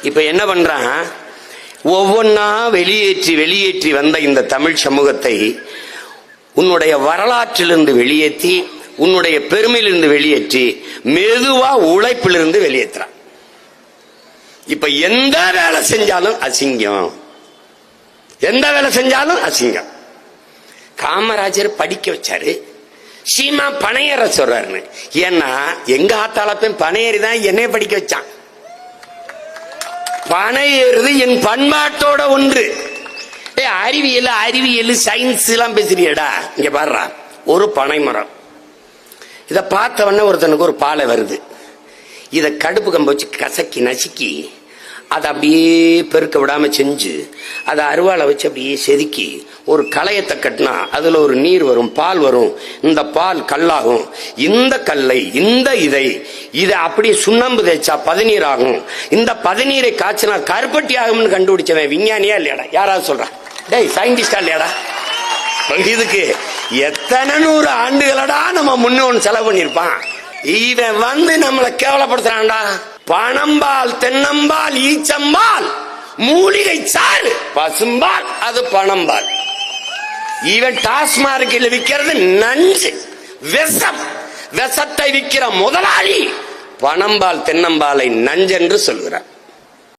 இப்ப என்ன பண்றான், ஒவ்வொன்னா வெளியேற்றி வெளியேற்றி வந்த இந்த தமிழ் சமூகத்தை உன்னுடைய வரலாற்றிலிருந்து வெளியேற்றி, உன்னுடைய பெருமையிலிருந்து வெளியேற்றி, மெதுவா உழைப்பிலிருந்து வெளியேற்றான். இப்ப எந்த வேலை செஞ்சாலும் அசிங்கம், எந்த வேலை செஞ்சாலும் அசிங்கம். காமராஜர் படிக்க வச்சாரு, சீமா பனையேற சொல்றாருன்னு. ஏன்னா எங்க ஆத்தாளப்பன் பனையேறிதான் என்னைய படிக்க வச்சான். பனையேறுது என் பண்பாட்டோட ஒன்று. அறிவியல் அறிவியல் சயின்ஸ் எல்லாம் பேசுறியடா, இங்க பாடுறா ஒரு பனை மரம். இத பார்த்தவொடனே ஒருத்தனுக்கு ஒரு பாலை வருது. இத கடுப்பு கம்ப வச்சு கசக்கி நசுக்கி அதை அப்படியே பெருக்க விடாம செஞ்சு அதை அருவாளை வச்சு அப்படியே செதுக்கி ஒரு களையத்தை கட்டினா அதுல ஒரு நீர் வரும், பால் வரும். இந்த பால் கல்லாகும். இந்த கல்லை இந்த இதை அப்படியே சுண்ணாம்பு தேய்ச்சா பதநீர் ஆகும். இந்த பதநீரை காய்ச்சினா கருப்பட்டி ஆகும்னு கண்டுபிடிச்சவன் விஞ்ஞானியா இல்லையாடா? யாராவது சொல்றா? டேய் சயின்டிஸ்டா இல்லையாடா? இதுக்கு எத்தனை 100 ஆண்டுகளடா நம்ம முன்னோன் செலவு பண்ணிருப்பான். இவன் நம்மளை கேவலப்படுத்துறான்டா. பணம்பால், தென்னம்பால், ஈச்சம்பால், மூலிகை சாறு, பசும்பால், அது பணம்பால். இவன் டாஸ்மார்க்கில் விற்கிறது நஞ்சு, விஷம். விஷத்தை விற்கிற முதலாளி பணம்பால் தென்னம்பாலை நஞ்சென்று சொல்கிறார்.